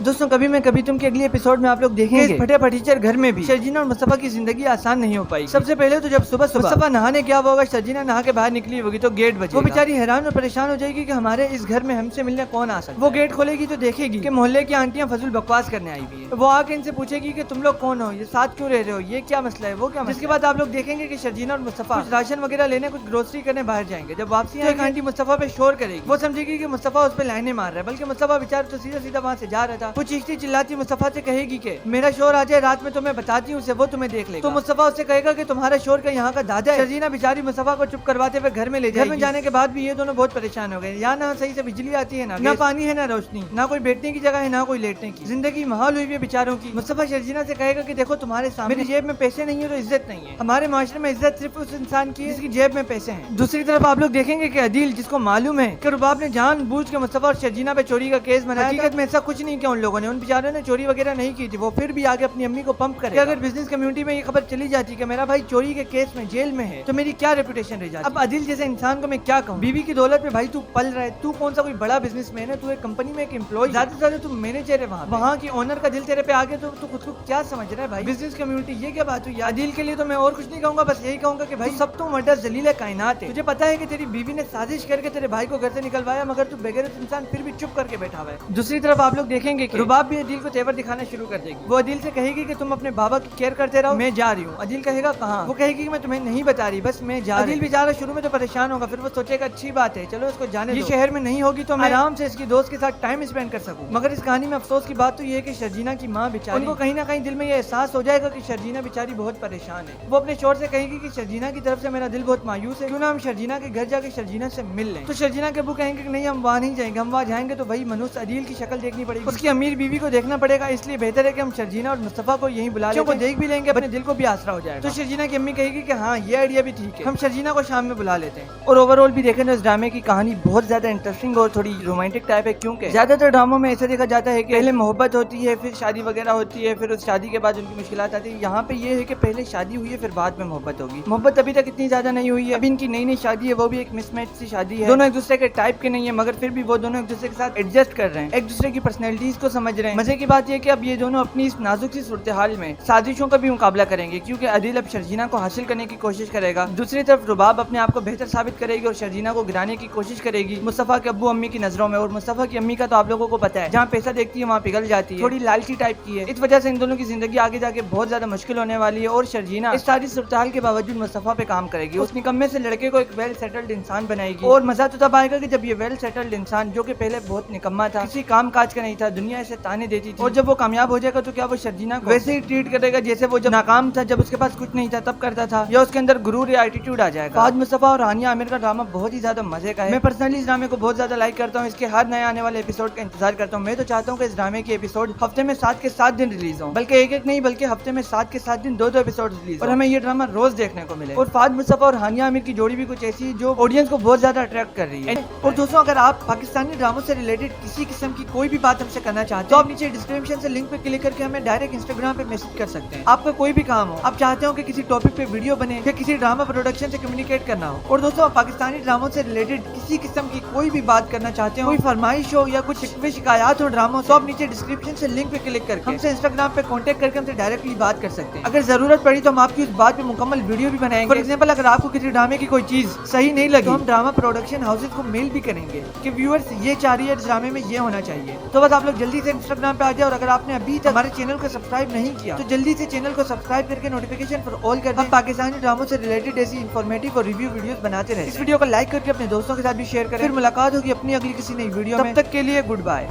दोस्तों कभी मैं कभी तुम के अगले एपिसोड में आप लोग देखेंगे फटे फटीचर घर में भी शर्जीना और मुस्तफा की जिंदगी आसान नहीं हो पाई। सबसे पहले तो जब सुबह मुस्तफा नहाने गया होगा, शर्जीना नहा के बाहर निकली होगी तो गेट बजेगा। वो बेचारी हैरान और परेशान हो जाएगी कि हमारे इस घर में हमसे मिलने कौन आ सकता है। वो गेट खोलेगी तो देखेगी कि मोहल्ले की आंटियां फजूल बकवास करने आई हुई है। वो आके इनसे पूछेगी कि तुम लोग कौन हो, ये साथ क्यों रह रहे हो, ये क्या मसला है, वो क्या। जिसके बाद आप लोग देखेंगे कि शर्जीना और मुस्तफा कुछ राशन वगैरह लेने, कुछ ग्रोसरी करने बाहर जाएंगे। जब वापसी एक आंटी मुस्तफा पे शोर करेगी, वो समझेगी कि मुस्तफा उस पे लाइनें मार रहा है, बल्कि मुस्तफा बेचारा तो सीधा सीधा वहाँ से जा रहा था। वो चीखती चिल्लाती मुस्तफा से कहेगी कि मेरा शोर आ जाए रात में तो मैं बताती हूँ उसे, वो तुम्हें देख लेगा। तो मुस्तफा उससे कहेगा कि तुम्हारा शोर का यहाँ का दादा है। शर्जीना बेचारी मुस्तफा को चुप करवाते हुए घर में ले जाएगी। घर में जाने के बाद भी ये दोनों बहुत परेशाान हो गए। यहाँ ना सही से बिजली आती है, ना पानी है, ना रोशनी, ना कोई बैठने की जगह है, ना कोई लेटने की। जिंदगी माहौल हुई है बेचारों की। मुस्तफा शर्जीना से कहेगा कि देखो तुम्हारे सामने मेरी जेब में पैसे नहीं है तो इज्जत नहीं है। हमारे माशरे में इज्जत सिर्फ उस इंसान की है जिसकी जेब में पैसे हैं। दूसरी तरफ आप लोग देखेंगे कि अदील, जिसको मालूम है कि रुबाब ने जानबूझ के मुस्तफा और शर्जीना पे चोरी का केस बनाया, हकीकत में ऐसा कुछ नहीं किया उन लोगों ने। उन बेचारों ने चोरी वगैरह नहीं की थी। वो फिर भी आगे अपनी अम्मी को पंप करे। अगर बिजनेस कम्युनिटी में ये खबर चली जाती कि मेरा भाई चोरी के केस में जेल में है तो मेरी क्या रेपुटेशन रह जाती। अब अदिल जैसे इंसान को मैं क्या कहूँ, बीवी की दौलत पे भाई तू पल रहा है, तू कौन सा कोई बड़ा बिजनेसमैन है, तू एक कंपनी में एक एम्प्लॉय, ज्यादा से ज्यादा तू मैनेजर है वहाँ की ओनर का दिल तेरे पे आगे तो तू खुद को क्या समझ रहा है भाई। बिजनेस कम्युनिटी ये क्या बात हुई। अदिल के लिए तो मैं और कुछ नहीं कहूंगा, बस यही कहूंगा कि भाई सब तो मर्द जलील कायनात है। तुझे पता है कि तेरी बीवी ने साजिश करके तेरे भाई को घर से निकलवाया, मगर तू बेगैरत इंसान फिर भी चुप करके बैठा हुआ है। दूसरी तरफ आप लोग देखेंगे कि रुबाब भी अदिल को तेवर दिखाना शुरू कर देगी। वो अदिल से कहेगी कि तुम अपने बाबा की केयर करते रहो, मैं जा रही हूँ। अदिल कहेगा कहाँ। वो कहेगी कि मैं तुम्हें नहीं बता रही, बस मैं जा रही। अदिल बेचारा शुरू में तो परेशान होगा, फिर वो सोचेगा अच्छी बात है चलो इसको जाने दो, ये शहर में नहीं होगी तो मैं आराम से इसकी दोस्त के साथ टाइम स्पेंड कर सकूं। मगर इस कहानी में अफसोस की बात तो ये है कि शर्जीना की माँ बेचारी, उनको कहीं ना कहीं दिल में ये एहसास हो जाएगा कि शर्जीना बेचारी बहुत परेशान है। वो अपने शोर से कहेगी कि शर्जीना की तरफ से मेरा दिल बहुत मायूस है, क्यों ना हम शर्जीना के घर जाके शर्जीना से मिल लें। तो शर्जीना के अब्बू कहेंगे कि नहीं हम वहाँ नहीं जाएंगे, हम वहाँ जाएंगे तो वही मनुष्य अदील की शक्ल देखनी पड़ेगी, उसकी अमीर बीवी को देखना पड़ेगा, इसलिए बेहतर है कि हम शर्जीना और मुस्तफा को यहीं बुला लें, देख भी लेंगे, अपने दिल को भी आसरा हो जाएगा। तो शर्जीना की अम्मी कहेगी कि हाँ ये आइडिया भी ठीक है, हम शर्जीना को शाम में बुला लेते हैं। और ओवरऑल भी देखें तो इस ड्रामे की कहानी बहुत ज्यादा इंटरेस्टिंग और थोड़ी रोमांटिक टाइप है, क्योंकि ज्यादातर ड्रामों में ऐसा देखा जाता है कि पहले मोहब्बत होती है, फिर शादी वगैरह होती है, फिर उस शादी के बाद उनकी मुश्किलात आती है। यहाँ पे ये है कि पहले शादी हुई है फिर बाद में मोहब्बत होगी। मोहब्बत अभी तक इतनी ज्यादा नहीं हुई है, अभी इनकी नई नई शादी है, वो भी एक मिसमैच सी शादी है। दोनों एक दूसरे के टाइप के नहीं है, मगर फिर भी वो दोनों एक दूसरे के साथ एडजस्ट कर रहे हैं, एक दूसरे की पर्सनैलिटीज को समझ रहे हैं। मजे की बात यह कि अब ये दोनों अपनी इस नाजुक सी सूरत हाल में साजिशों का भी मुकाबला करेंगे, क्योंकि अदील अब शर्जीना को हासिल करने की कोशिश करेगा, दूसरी तरफ रुबाब अपने आप को बेहतर साबित करेगी और शर्जीना को गिराने की कोशिश करेगी मुस्तफा के अब्बू अम्मी की नजरों में। और मुस्तफा की अम्मी का तो आप लोगों को पता है, जहाँ पैसा देखती है वहाँ पिघल जाती है, थोड़ी लालची टाइप की है। इस वजह से इन दोनों की जिंदगी आगे जाके बहुत ज्यादा मुश्किल होने वाली है। और शर्जीना इस सारी सूरत हाल के बावजूद मुस्तफा पे काम करेगी, उस निकम्मे से लड़के को एक वेल सेटल्ड इंसान बनाएगी। और मजा तो तब आएगा कि जब ये वेल सेटल्ड इंसान, जो कि पहले बहुत निकम्मा था, किसी काम काज का नहीं था, दुनिया ऐसे ताने देती थी, और जब वो कामयाब हो जाएगा तो क्या वो शर्जीना को वैसे ही ट्रीट करेगा जैसे वो जब नाकाम था, जब उसके पास कुछ नहीं था तब करता था, या उसके अंदर गुरूर या एटीट्यूड आ जाएगा। फहद मुस्तफा और हानिया आमिर का ड्रामा बहुत ही ज्यादा मजे का है। मैं पर्सनली इस ड्रामे को बहुत ज्यादा लाइक करता हूँ, इसके हर नए आने वाले एपिसोड का इंतजार करता हूँ। मैं तो चाहता हूँ कि इस ड्रामे के एपिसोड हफ्ते में 7 के 7 दिन रिलीज हो, बल्कि एक एक नहीं बल्कि हफ्ते में 7 के 7 दिन 2-2 एपिसोड रिलीज, और हमें ये ड्रामा रोज देखने को मिले। और फहद मुस्तफा और हानिया आमिर की जोड़ी भी कुछ ऐसी जो ऑडियंस को बहुत ज्यादा अट्रैक्ट कर रही है। और दोस्तों अगर आप पाकिस्तानी ड्रामों से रिलेटेड किसी किस्म की कोई भी बात हमसे करना चाहते हो तो आप नीचे डिस्क्रिप्शन से लिंक पे क्लिक करके हमें डायरेक्ट इंस्टाग्राम पे मैसेज कर सकते हैं। आपका कोई भी काम हो, आप चाहते हो कि किसी टॉपिक पे वीडियो बने या किसी ड्रामा प्रोडक्शन से कम्युनिकेट करना हो, और दोस्तों पाकिस्तानी ड्रामों से रिलेटेड किसी किस्म की कोई भी बात करना चाहते हो, कोई फरमाइश हो या कुछ शिकायत हो ड्रामों, तो आप नीचे डिस्क्रिप्शन से लिंक पे क्लिक करके हमसे इंस्टाग्राम पे कांटेक्ट करके हमसे डायरेक्टली बात कर सकते हैं। अगर जरूरत पड़ी तो हम आपकी उस बात पे मुकम्मल वीडियो भी बनाएंगे। फॉर एग्जांपल अगर आपको किसी ड्रामे की कोई चीज सही नहीं लगी तो हम ड्रामा प्रोडक्शन हाउसेज को मेल भी करेंगे कि व्यूअर्स ये चाह रही है ड्रामे में ये होना चाहिए। तो बस आप लोग जल्दी से इंस्टाग्राम पे आ जाए, और अगर आपने अभी तक हमारे चैनल को सब्सक्राइब नहीं किया तो जल्दी से चैनल को सब्सक्राइब करके नोटिफिकेशन फॉर ऑल कर दें। हम पाकिस्तानी ड्रामों से रिलेटेड ऐसी इन्फॉर्मेटिव और रिव्यू वीडियोस बनाते रहे। इस वीडियो को लाइक करके अपने दोस्तों के साथ भी शेयर करें। फिर मुलाकात होगी अपनी अगली किसी नई वीडियो में, तब तक के लिए गुड बाय।